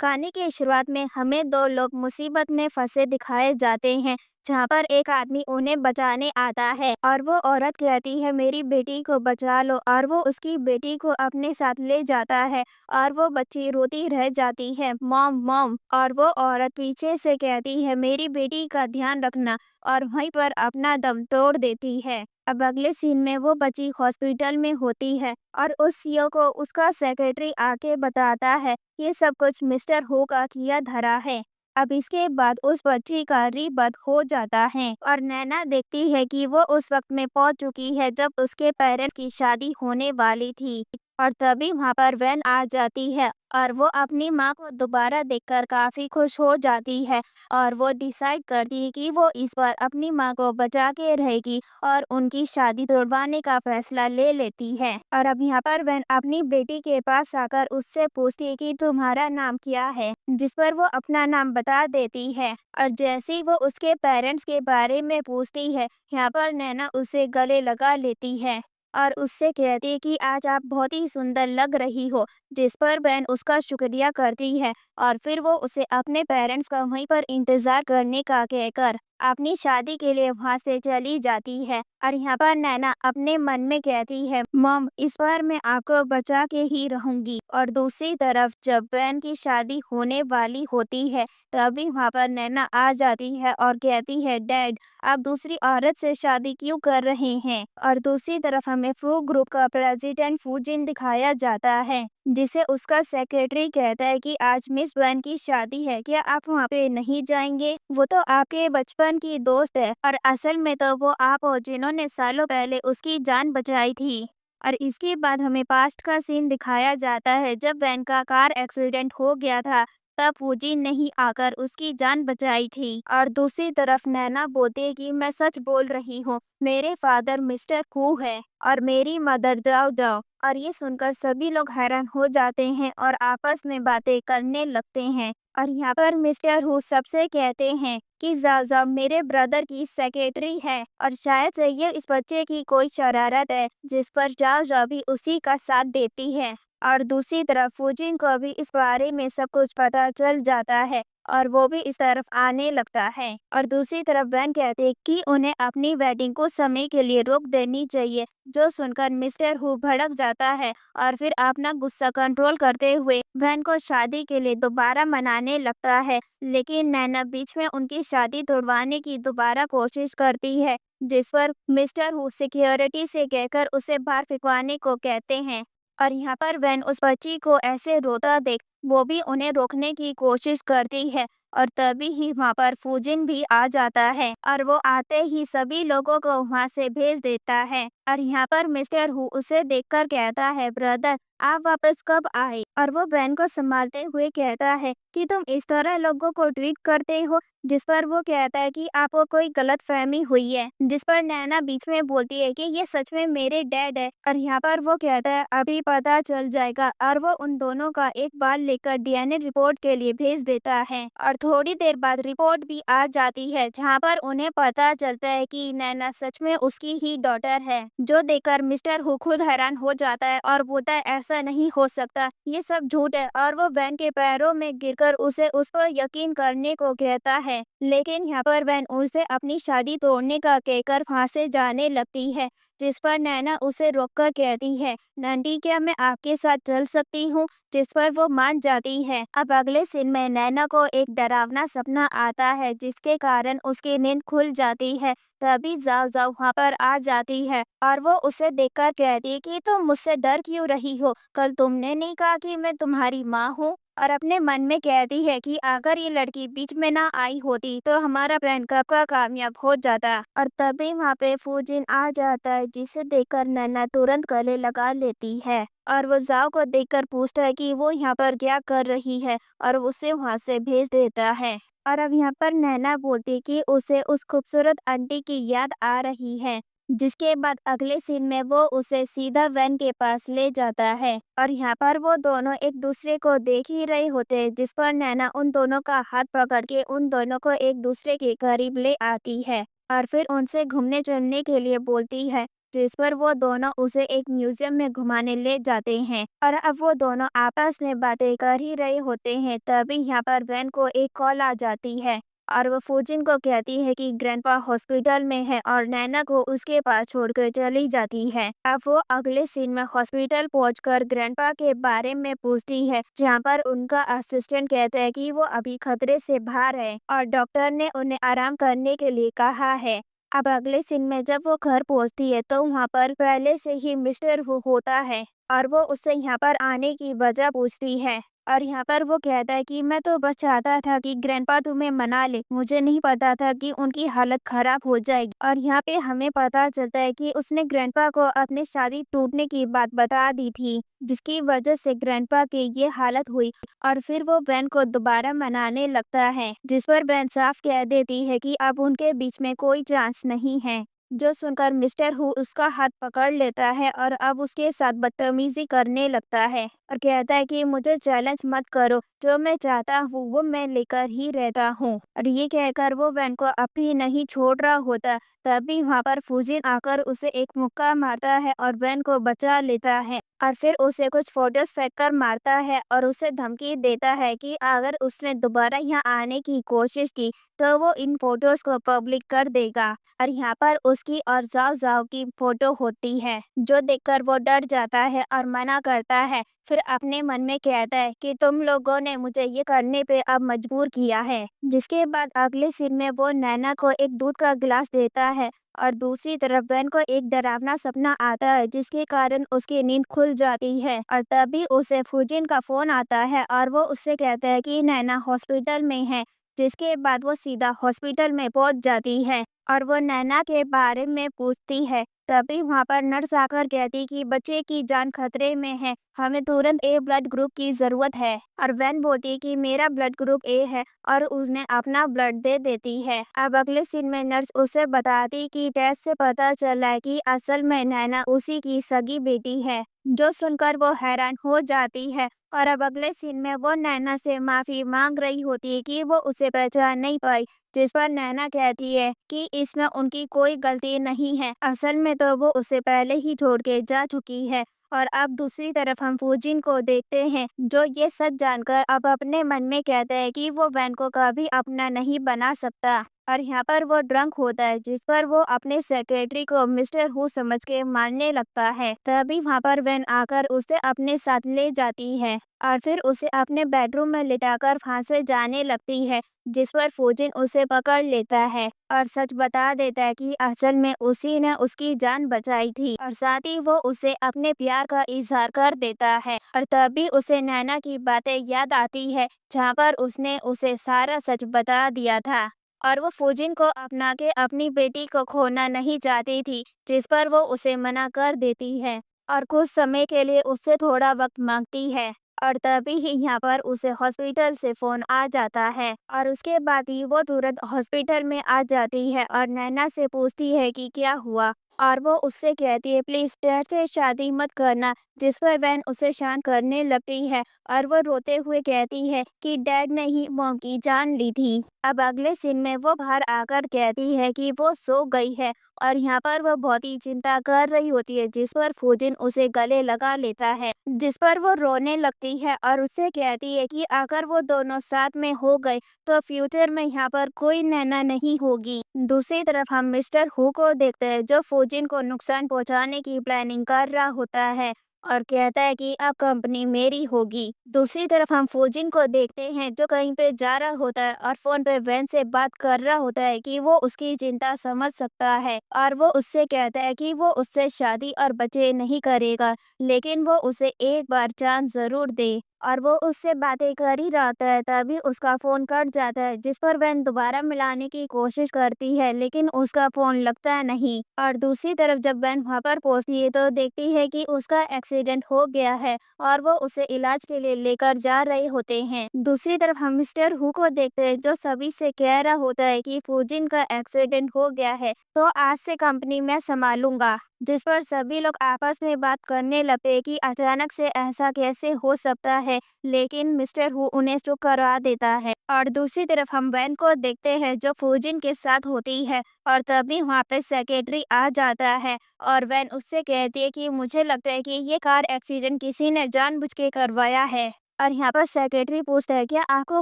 कहानी की शुरुआत में हमें दो लोग मुसीबत में फंसे दिखाए जाते हैं, जहाँ पर एक आदमी उन्हें बचाने आता है और वो औरत कहती है मेरी बेटी को बचा लो, और वो उसकी बेटी को अपने साथ ले जाता है और वो बच्ची रोती रह जाती है, मॉम मॉम। और वो औरत पीछे से कहती है मेरी बेटी का ध्यान रखना, और वहीं पर अपना दम तोड़ देती है। अब अगले सीन में वो बच्ची हॉस्पिटल में होती है और उस सीईओ को उसका सेक्रेटरी आके बताता है ये सब कुछ मिस्टर हो का किया धरा है। अब इसके बाद उस बच्ची का रीबर्थ हो जाता है और नैना देखती है कि वो उस वक्त में पहुंच चुकी है जब उसके पेरेंट्स की शादी होने वाली थी। और तभी वहां पर वैन आ जाती है और वो अपनी माँ को दोबारा देखकर काफी खुश हो जाती है और वो डिसाइड करती है कि वो इस बार अपनी माँ को बचा के रहेगी और उनकी शादी तोड़वाने का फैसला ले लेती है। और अब यहाँ पर वैन अपनी बेटी के पास आकर उससे पूछती है कि तुम्हारा नाम क्या है, जिस पर वो अपना नाम बता देती है। और जैसे ही वो उसके पेरेंट्स के बारे में पूछती है, यहाँ पर नैना उसे गले लगा लेती है और उससे कहती है कि आज आप बहुत ही सुंदर लग रही हो, जिस पर बहन उसका शुक्रिया करती है और फिर वो उसे अपने पेरेंट्स का वहीं पर इंतजार करने का कहकर अपनी शादी के लिए वहां से चली जाती है। और यहाँ पर नैना अपने मन में कहती है मॉम इस बार मैं आपको बचा के ही रहूंगी। और दूसरी तरफ जब बहन की शादी होने वाली होती है तभी वहाँ पर नैना आ जाती है और कहती है डैड आप दूसरी औरत से शादी क्यों कर रहे हैं। और दूसरी तरफ हमें फू ग्रुप का प्रेसिडेंट फूजिन दिखाया जाता है, जिसे उसका सेक्रेटरी कहता है कि आज मिस बहन की शादी है, क्या आप वहाँ पे नहीं जाएंगे, वो तो आपके बचपन की दोस्त है और असल में तो वो आप हो जिन्होंने सालों पहले उसकी जान बचाई थी। और इसके बाद हमें पास्ट का सीन दिखाया जाता है जब बहन का कार एक्सीडेंट हो गया था, तब फूजी नहीं आकर उसकी जान बचाई थी। और दूसरी तरफ नैना बोलती है कि मैं सच बोल रही हूँ, मेरे फादर मिस्टर कू है और मेरी मदर जाओ जाओ। और ये सुनकर सभी लोग हैरान हो जाते हैं और आपस में बातें करने लगते हैं। और यहाँ पर मिस्टर हु सबसे कहते हैं कि जाओ मेरे ब्रदर की सेक्रेटरी है और शायद से ये इस बच्चे की कोई शरारत है, जिस पर जाओ भी उसी का साथ देती है। और दूसरी तरफ फूजिन को भी इस बारे में सब कुछ पता चल जाता है और वो भी इस तरफ आने लगता है। और दूसरी तरफ वैन कहते हैं कि उन्हें अपनी वेडिंग को समय के लिए रोक देनी चाहिए, जो सुनकर मिस्टर हु भड़क जाता है और फिर अपना गुस्सा कंट्रोल करते हुए वैन को शादी के लिए दोबारा मनाने लगता है। लेकिन नैना बीच में उनकी शादी तोड़वाने की दोबारा कोशिश करती है, जिस पर मिस्टर हु सिक्योरिटी से कहकर उसे बाहर फिकवाने को कहते हैं। और यहाँ पर वैन उस बच्ची को ऐसे रोता देख वो भी उन्हें रोकने की कोशिश करती है और तभी ही वहाँ पर फूजिन भी आ जाता है और वो आते ही सभी लोगों को वहाँ से भेज देता है। और यहाँ पर मिस्टर हु उसे देखकर कहता है ब्रदर आप वापस कब आए। और वो बहन को संभालते हुए कहता है कि तुम इस तरह लोगों को ट्रीट करते हो, जिस पर वो कहता है कि आपको कोई गलत फहमी हुई है, जिस पर नैना बीच में बोलती है कि ये सच में मेरे डैड है। और यहाँ पर वो कहता है अभी पता चल जाएगा और वो उन दोनों का एक बार लेकर डीएनए रिपोर्ट के लिए भेज देता है। और थोड़ी देर बाद रिपोर्ट भी आ जाती है जहाँ पर उन्हें पता चलता है कि नैना सच में उसकी ही डॉटर है, जो देखकर मिस्टर हु खुद हैरान हो जाता है और बोलता है ऐसा नहीं हो सकता, ये सब झूठ है। और वो वैन के पैरों में गिरकर उसे उस पर यकीन करने को कहता है। लेकिन यहाँ पर वैन उसे अपनी शादी तोड़ने का कहकर वहाँ से जाने लगती है, जिस पर नैना उसे रोककर कहती है नंदी क्या मैं आपके साथ चल सकती हूँ, जिस पर वो मान जाती है। अब अगले सीन में नैना को एक डरावना सपना आता है जिसके कारण उसकी नींद खुल जाती है। तभी जाओ वहाँ पर आ जाती है और वो उसे देखकर कहती है कि तुम मुझसे डर क्यों रही हो, कल तुमने नहीं कहा कि मैं तुम्हारी माँ हूँ। और अपने मन में कहती है कि अगर ये लड़की बीच में ना आई होती तो हमारा प्लान कब का कामयाब हो जाता। और तभी वहाँ पे फूजिन आ जाता है, जिसे देखकर नैना तुरंत गले लगा लेती है और वो जाओ को देखकर पूछता है कि वो यहाँ पर क्या कर रही है और उसे वहाँ से भेज देता है। और अब यहाँ पर नैना बोलती कि उसे उस खूबसूरत आंटी की याद आ रही है, जिसके बाद अगले सीन में वो उसे सीधा वैन के पास ले जाता है। और यहाँ पर वो दोनों एक दूसरे को देख ही रहे होते हैं, जिस पर नैना उन दोनों का हाथ पकड़ के उन दोनों को एक दूसरे के करीब ले आती है और फिर उनसे घूमने चलने के लिए बोलती है। जिस पर वो दोनों उसे एक म्यूजियम में घुमाने ले जाते हैं और अब वो दोनों आपस में बातें कर ही रहे होते हैं। तभी यहाँ पर वैन को एक कॉल आ जाती है और वो फूजिन को कहती है कि ग्रैंडपा हॉस्पिटल में है और नैना को उसके पास छोड़कर चली जाती है। अब वो अगले सीन में हॉस्पिटल पहुंचकर ग्रैंडपा के बारे में पूछती है, जहां पर उनका असिस्टेंट कहता है कि वो अभी खतरे से बाहर है और डॉक्टर ने उन्हें आराम करने के लिए कहा है। अब अगले सीन में जब वो घर पहुंचती है तो वहाँ पर पहले से ही मिस्टर हु होता है और वो उससे यहाँ पर आने की वजह पूछती है और यहाँ पर वो कहता है कि मैं तो बस चाहता था कि ग्रैंडपा तुम्हें मना ले, मुझे नहीं पता था कि उनकी हालत खराब हो जाएगी। और यहाँ पे हमें पता चलता है कि उसने ग्रैंडपा को अपनी शादी टूटने की बात बता दी थी, जिसकी वजह से ग्रैंडपा की ये हालत हुई। और फिर वो बैन को दोबारा मनाने लगता है, जिस पर बैन साफ कह देती है कि अब उनके बीच में कोई चांस नहीं है। जो सुनकर मिस्टर हु उसका हाथ पकड़ लेता है और अब उसके साथ बदतमीजी करने लगता है और कहता है कि मुझे चैलेंज मत करो, जो मैं चाहता हूँ वो मैं लेकर ही रहता हूँ। और ये कहकर वो वैन को अभी नहीं छोड़ रहा होता, तभी वहाँ पर फूजिन आकर उसे एक मुक्का मारता है और वैन को बचा लेता है और फिर उसे कुछ फोटोज फेंक कर मारता है और उसे धमकी देता है कि अगर उसने दोबारा यहाँ आने की कोशिश की तो वो इन फोटोज को पब्लिक कर देगा। और यहाँ पर उसकी और जाओ जाओ की फोटो होती है, जो देखकर वो डर जाता है और मना करता है। फिर अपने मन में कहता है कि तुम लोगों ने मुझे ये करने पे अब मजबूर किया है। जिसके बाद अगले सीन में वो नैना को एक दूध का गिलास देता है और दूसरी तरफ वैन को एक डरावना सपना आता है, जिसके कारण उसकी नींद खुल जाती है और तभी उसे फूजिन का फोन आता है और वो उससे कहता है कि नैना हॉस्पिटल में है। जिसके बाद वो सीधा हॉस्पिटल में पहुंच जाती है और वो नैना के बारे में पूछती है। तभी वहाँ पर नर्स आकर कहती कि बच्चे की जान खतरे में है, हमें तुरंत ए ब्लड ग्रुप की जरूरत है। और वैन बोलती कि मेरा ब्लड ग्रुप ए है और उसने अपना ब्लड दे देती है। अब अगले सीन में नर्स उसे बताती कि टेस्ट से पता चला है कि असल में नैना उसी की सगी बेटी है। जो सुनकर वो हैरान हो जाती है और अब अगले सीन में वो नैना से माफी मांग रही होती है कि वो उसे पहचान नहीं पाई, जिस पर नैना कहती है कि इसमें उनकी कोई गलती नहीं है, असल में तो वो उसे पहले ही छोड़ के जा चुकी है। और अब दूसरी तरफ हम फूजिन को देखते हैं, जो ये सच जानकर अब अपने मन में कहता है कि वो वैन को कभी अपना नहीं बना सकता और यहाँ पर वो ड्रंक होता है, जिस पर वो अपने सेक्रेटरी को मिस्टर हु समझ के मारने लगता है। तभी वहाँ पर वैन आकर उसे अपने साथ ले जाती है और फिर उसे अपने बेडरूम में लिटाकर फांसे जाने लगती है, जिस पर फूजिन उसे पकड़ लेता है और सच बता देता है कि असल में उसी ने उसकी जान बचाई थी और साथ ही वो उसे अपने प्यार का इजहार कर देता है। और तभी उसे नैना की बातें याद आती है, जहाँ पर उसने उसे सारा सच बता दिया था और वो फूजिन को अपना के अपनी बेटी को खोना नहीं चाहती थी, जिस पर वो उसे मना कर देती है और कुछ समय के लिए उससे थोड़ा वक्त मांगती है। और तभी ही यहाँ पर उसे हॉस्पिटल से फोन आ जाता है और उसके बाद ही वो तुरंत हॉस्पिटल में आ जाती है और नैना से पूछती है कि क्या हुआ और वो उससे कहती है प्लीज डैड से शादी मत करना, जिस पर वैन उसे शांत करने लगती है और वो रोते हुए कहती है कि डैड ने ही मॉम की जान ली थी। अब अगले सीन में वो बाहर आकर कहती है कि वो सो गई है और यहाँ पर वो बहुत ही चिंता कर रही होती है, जिस पर फूजिन उसे गले लगा लेता है, जिस पर वो रोने लगती है और उससे कहती है कि अगर वो दोनों साथ में हो गए तो फ्यूचर में यहाँ पर कोई नैना नहीं होगी। दूसरी तरफ हम मिस्टर हु को देखते हैं, जो फूजिन को नुकसान पहुंचाने की प्लानिंग कर रहा होता है और कहता है कि अब कंपनी मेरी होगी। दूसरी तरफ हम फूजिन को देखते हैं, जो कहीं पे जा रहा होता है और फोन पे वैन से बात कर रहा होता है कि वो उसकी चिंता समझ सकता है और वो उससे कहता है कि वो उससे शादी और बच्चे नहीं करेगा, लेकिन वो उसे एक बार चांस जरूर दे। और वो उससे बातें कर ही रहता है, तभी उसका फोन कट जाता है, जिस पर वैन दोबारा मिलाने की कोशिश करती है, लेकिन उसका फोन लगता नहीं। और दूसरी तरफ जब वैन वहाँ पर पहुंचती है तो देखती है कि उसका एक्सीडेंट हो गया है और वो उसे इलाज के लिए लेकर जा रहे होते हैं। दूसरी तरफ हम मिस्टर हु को देखते हैं, जो सभी से कह रहा होता है कि फूजिन का एक्सीडेंट हो गया है तो आज से कंपनी मैं संभालूंगा, जिस पर सभी लोग आपस में बात करने लगते हैं कि अचानक से ऐसा कैसे हो सकता है है, लेकिन मिस्टर हु उन्हें चुप करवा देता है। और दूसरी तरफ हम वैन को देखते हैं जो फूजिन के साथ होती है, और तभी वहाँ पे सेक्रेटरी आ जाता है और वैन उससे कहती है कि मुझे लगता है कि ये कार एक्सीडेंट किसी ने जानबूझ के करवाया है। और यहाँ पर सेक्रेटरी पूछता है क्या आपको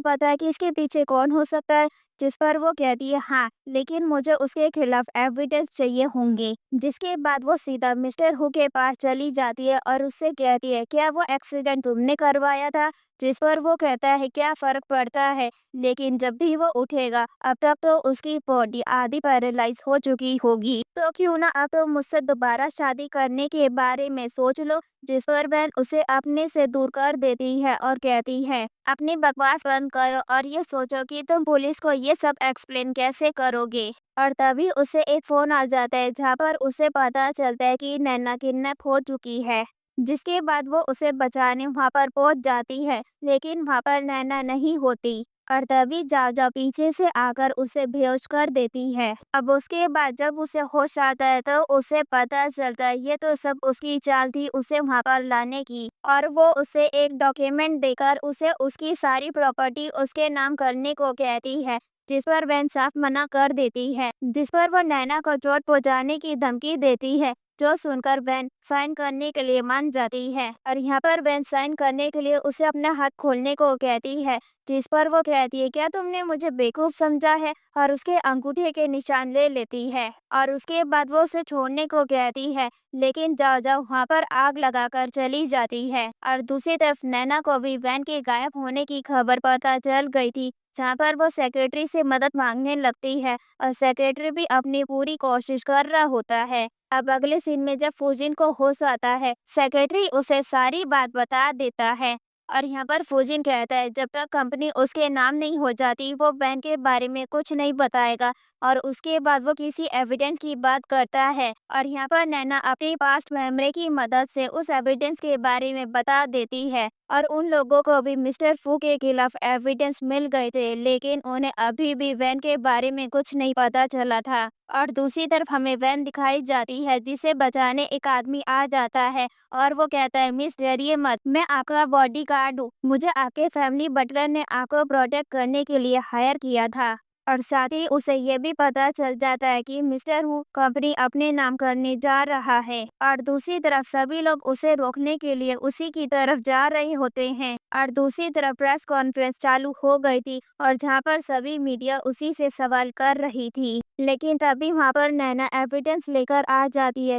पता है कि इसके पीछे कौन हो सकता है? जिस पर वो कहती है हाँ, लेकिन मुझे उसके खिलाफ एविडेंस चाहिए होंगे। जिसके बाद वो सीधा मिस्टर हु के पास चली जाती है और उससे कहती है क्या वो एक्सीडेंट तुमने करवाया था? जिस पर वो कहता है क्या फर्क पड़ता है, लेकिन जब भी वो उठेगा अब तक तो उसकी बॉडी आधी पैरालाइज हो चुकी होगी, तो क्यों ना अब तो मुझसे दोबारा शादी करने के बारे में सोच लो। जिस पर बहन उसे अपने से दूर कर देती है और कहती है अपनी बकवास बंद करो और ये सोचो कि तुम पुलिस को ये सब एक्सप्लेन कैसे करोगे। और तभी उसे एक फोन आ जाता है जहाँ पर उसे पता चलता है कि नैना किडनैप हो चुकी है। जिसके बाद वो उसे बचाने वहाँ पर पहुँच जाती है, लेकिन वहाँ पर नैना नहीं होती। और तभी जाजा पीछे से आकर उसे बेहोश कर देती है। अब उसके बाद जब उसे होश आता है तो उसे पता चलता है ये तो सब उसकी चाल थी उसे वहाँ पर लाने की, और वो उसे एक डॉक्यूमेंट देकर उसे उसकी सारी प्रॉपर्टी उसके नाम करने को कहती है। जिस पर वैन साफ मना कर देती है, जिस पर वो नैना को चोट पहुंचाने की धमकी देती है, जो सुनकर वैन साइन करने के लिए मान जाती है। और यहाँ पर वैन साइन करने के लिए उसे अपना हाथ खोलने को कहती है, जिस पर वो कहती है क्या तुमने मुझे बेवकूफ समझा है, और उसके अंगूठे के निशान ले लेती है। और उसके बाद वो उसे छोड़ने को कहती है, लेकिन जाओ जाओ वहाँ पर आग लगाकर चली जाती है। और दूसरी तरफ नैना को भी वैन के गायब होने की खबर पता चल गई थी, जहाँ पर वो सेक्रेटरी से मदद मांगने लगती है और सेक्रेटरी भी अपनी पूरी कोशिश कर रहा होता है। अब अगले सीन में जब फूजिन को होश आता है, सेक्रेटरी उसे सारी बात बता देता है। और यहाँ पर फूजिन कहता है जब तक कंपनी उसके नाम नहीं हो जाती वो बैंक के बारे में कुछ नहीं बताएगा। और उसके बाद वो किसी एविडेंस की बात करता है, और यहाँ पर नैना अपनी पास्ट मेमोरी की मदद से उस एविडेंस के बारे में बता देती है। और उन लोगों को भी मिस्टर फू के खिलाफ एविडेंस मिल गए थे, लेकिन उन्हें अभी भी वैन के बारे में कुछ नहीं पता चला था। और दूसरी तरफ हमें वैन दिखाई जाती है जिसे बचाने एक आदमी आ जाता है, और वो कहता है मिस डरिए मत, मैं आपका बॉडी गार्ड हूँ, मुझे आपके फैमिली बटलर ने आपको प्रोटेक्ट करने के लिए हायर किया था। और साथ ही उसे ये भी पता चल जाता है कि मिस्टर हु कंपनी अपने नाम करने जा रहा है। और दूसरी तरफ सभी लोग उसे रोकने के लिए उसी की तरफ जा रहे होते हैं। और दूसरी तरफ प्रेस कॉन्फ्रेंस चालू हो गई थी, और जहाँ पर सभी मीडिया उसी से सवाल कर रही थी। लेकिन तभी वहाँ पर नैना एविडेंस लेकर आ जाती है,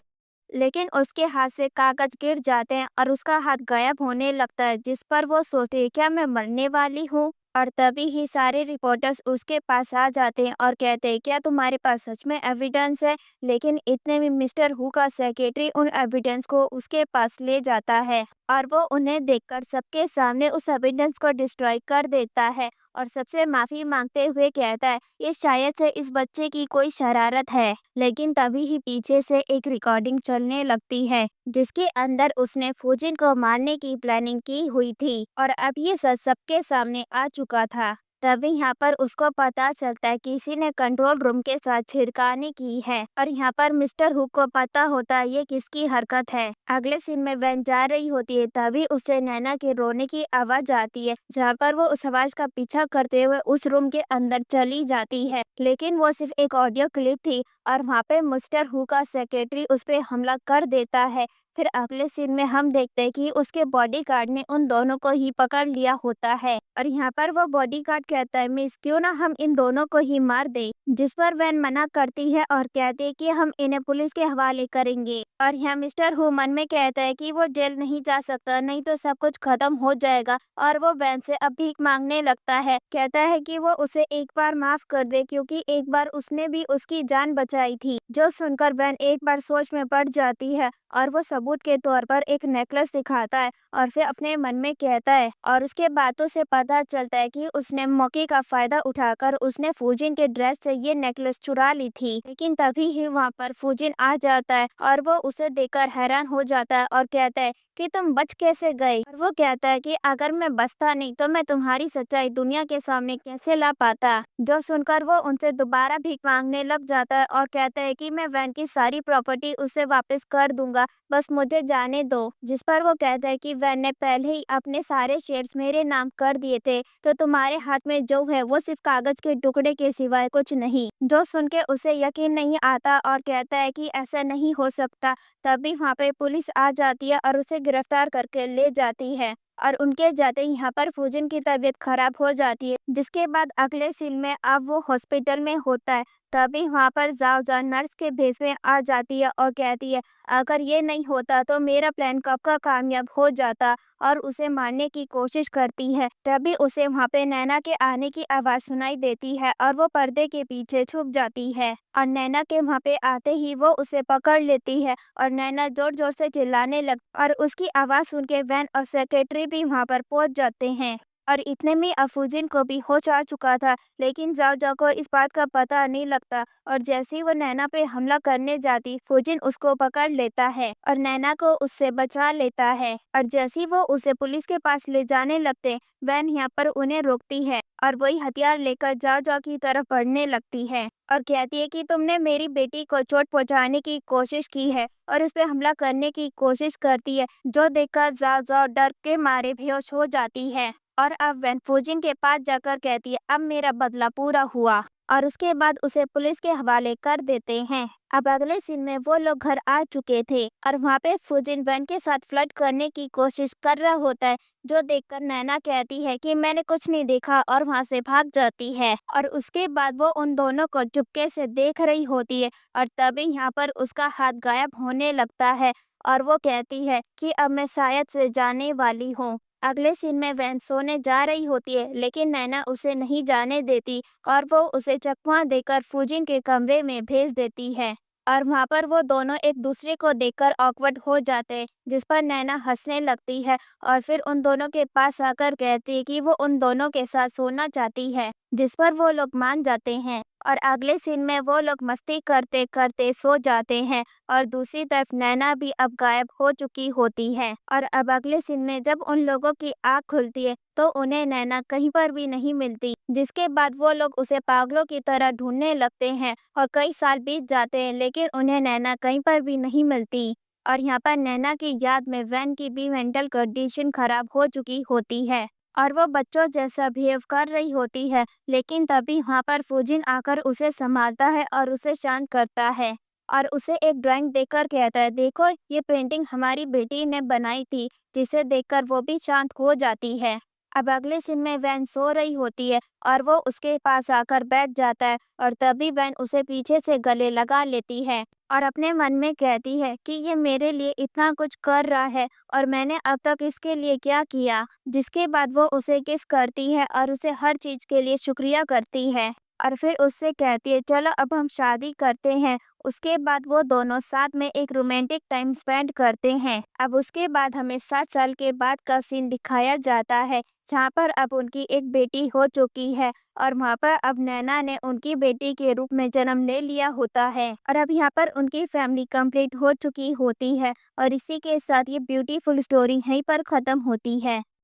लेकिन उसके हाथ से कागज गिर जाते हैं और उसका हाथ गायब होने लगता है, जिस पर वो सोचती है क्या मैं मरने वाली हूँ। और तभी ही सारे रिपोर्टर्स उसके पास आ जाते हैं और कहते हैं क्या तुम्हारे पास सच में एविडेंस है। लेकिन इतने में मिस्टर हु का सेक्रेटरी उन एविडेंस को उसके पास ले जाता है, और वो उन्हें देखकर सबके सामने उस एविडेंस को डिस्ट्रॉय कर देता है और सबसे माफी मांगते हुए कहता है ये शायद से इस बच्चे की कोई शरारत है। लेकिन तभी ही पीछे से एक रिकॉर्डिंग चलने लगती है, जिसके अंदर उसने फूजिन को मारने की प्लानिंग की हुई थी, और अब ये सच सबके सामने आ चुका था। तभी यहाँ पर उसको पता चलता है किसी ने कंट्रोल रूम के साथ छिड़कानी की है, और यहाँ पर मिस्टर हुक को पता होता है ये किसकी हरकत है। अगले सीन में वैन जा रही होती है, तभी उसे नैना के रोने की आवाज आती है, जहाँ पर वो उस आवाज का पीछा करते हुए उस रूम के अंदर चली जाती है। लेकिन वो सिर्फ एक ऑडियो क्लिप थी, और वहाँ पे मिस्टर हु का सेक्रेटरी उस पर हमला कर देता है। फिर अगले सीन में हम देखते हैं कि उसके बॉडीगार्ड ने उन दोनों को ही पकड़ लिया होता है, और यहाँ पर वो बॉडीगार्ड कहता है मिस क्यों ना हम इन दोनों को ही मार दे। जिस पर वैन मना करती है और कहती है कि हम इन्हें पुलिस के हवाले करेंगे। और यहाँ मिस्टर हु मन में कहता है कि वो जेल नहीं जा सकता, नहीं तो सब कुछ खत्म हो जाएगा। और वो वैन से अब भीख मांगने लगता है, कहता है कि वो उसे एक बार माफ कर दे क्योंकि एक बार उसने भी उसकी जान बचाई थी। जो सुनकर वैन एक बार सोच में पड़ जाती है, और वो सबूत के तौर पर एक नेकलेस दिखाता है, और फिर अपने मन में कहता है, और उसके बातों से पता चलता है कि उसने मौके का फायदा उठाकर उसने फूजिन के ड्रेस से ये नेकलेस चुरा ली थी। लेकिन तभी ही वहाँ पर फूजिन आ जाता है, और वो उसे देखकर हैरान हो जाता है और कहता है कि तुम बच कैसे गए। और वो कहता है कि अगर मैं बचता नहीं तो मैं तुम्हारी सच्चाई दुनिया के सामने कैसे ला पाता। जो सुनकर वो उनसे दोबारा भीख मांगने लग जाता है और कहता है कि मैं वैन की सारी प्रॉपर्टी उसे वापस कर दूंगा, दूंगा, बस मुझे जाने दो। जिस पर वो कहता है कि वैन ने पहले ही अपने सारे शेयर्स मेरे नाम कर दिए थे, तो तुम्हारे हाथ में जो है वो सिर्फ कागज के टुकड़े के सिवाय कुछ नहीं। जो सुन के उसे यकीन नहीं आता और कहता है कि ऐसा नहीं हो सकता। तभी वहाँ पे पुलिस आ जाती है और उसे गिरफ्तार करके ले जाती है। और उनके जाते ही यहाँ पर फूजिन की तबीयत खराब हो जाती है, जिसके बाद अगले सीन में अब वो हॉस्पिटल में होता है। तभी वहाँ पर जाओ नर्स के भेस में आ जाती है और कहती है अगर ये नहीं होता तो मेरा प्लान कब का कामयाब हो जाता, और उसे मारने की कोशिश करती है। तभी उसे वहाँ पे नैना के आने की आवाज़ सुनाई देती है और वो पर्दे के पीछे छुप जाती है। और नैना के वहाँ पे आते ही वो उसे पकड़ लेती है और नैना जोर जोर से चिल्लाने लग और उसकी आवाज़ सुन के वैन और सेक्रेटरी भी वहाँ पर पहुँच जाते हैं। और इतने में अफूजिन को भी होश आ चुका था, लेकिन जाओ को इस बात का पता नहीं लगता। और जैसे ही वो नैना पे हमला करने जाती, फूजिन उसको पकड़ लेता है और नैना को उससे बचा लेता है। और जैसे ही वो उसे पुलिस के पास ले जाने लगते, वैन यहाँ पर उन्हें रोकती है और वही हथियार लेकर जाओ की तरफ बढ़ने लगती है और कहती है कि तुमने मेरी बेटी को चोट पहुंचाने की कोशिश की है, और उस पे हमला करने की कोशिश करती है। जो देखकर जाओ डर के मारे बेहोश हो जाती है। और अब वैन फूजिन के पास जाकर कहती है अब मेरा बदला पूरा हुआ, और उसके बाद उसे पुलिस के हवाले कर देते हैं। अब अगले सीन में वो लोग घर आ चुके थे और वहाँ पे फूजिन वैन के साथ फ्लर्ट करने की कोशिश कर रहा होता है, जो देखकर नैना कहती है कि मैंने कुछ नहीं देखा और वहाँ से भाग जाती है। और उसके बाद वो उन दोनों को चुपके से देख रही होती है और तभी यहाँ पर उसका हाथ गायब होने लगता है और वो कहती है कि अब मैं शायद से जाने वाली हूँ। अगले सीन में वैन सोने जा रही होती है, लेकिन नैना उसे नहीं जाने देती और वो उसे चकमा देकर फूजिन के कमरे में भेज देती है। और वहाँ पर वो दोनों एक दूसरे को देखकर ऑकवर्ड हो जाते हैं, जिस पर नैना हंसने लगती है और फिर उन दोनों के पास आकर कहती है कि वो उन दोनों के साथ सोना चाहती है, जिस पर वो लोग मान जाते हैं। और अगले सीन में वो लोग मस्ती करते करते सो जाते हैं और दूसरी तरफ नैना भी अब गायब हो चुकी होती है। और अब अगले सीन में जब उन लोगों की आँख खुलती है तो उन्हें नैना कहीं पर भी नहीं मिलती, जिसके बाद वो लोग उसे पागलों की तरह ढूंढने लगते हैं और कई साल बीत जाते हैं, लेकिन उन्हें नैना कहीं पर भी नहीं मिलती। और यहाँ पर नैना की याद में वैन की भी मेंटल कंडीशन खराब हो चुकी होती है और वो बच्चों जैसा बिहेव कर रही होती है, लेकिन तभी वहाँ पर फूजिन आकर उसे संभालता है और उसे शांत करता है और उसे एक ड्राइंग देकर कहता है देखो ये पेंटिंग हमारी बेटी ने बनाई थी, जिसे देखकर वो भी शांत हो जाती है। अब अगले सीन में वैन सो रही होती है और वो उसके पास आकर बैठ जाता है और तभी वैन उसे पीछे से गले लगा लेती है और अपने मन में कहती है कि ये मेरे लिए इतना कुछ कर रहा है और मैंने अब तक इसके लिए क्या किया। जिसके बाद वो उसे किस करती है और उसे हर चीज़ के लिए शुक्रिया करती है और फिर उससे कहती है चलो अब हम शादी करते हैं। उसके बाद वो दोनों साथ में एक रोमांटिक टाइम स्पेंड करते हैं। अब उसके बाद हमें 7 साल के बाद का सीन दिखाया जाता है, जहाँ पर अब उनकी एक बेटी हो चुकी है और वहाँ पर अब नैना ने उनकी बेटी के रूप में जन्म ले लिया होता है और अब यहाँ पर उनकी फैमिली कंप्लीट हो चुकी होती है। और इसी के साथ ये ब्यूटीफुल स्टोरी यहीं पर ख़त्म होती है।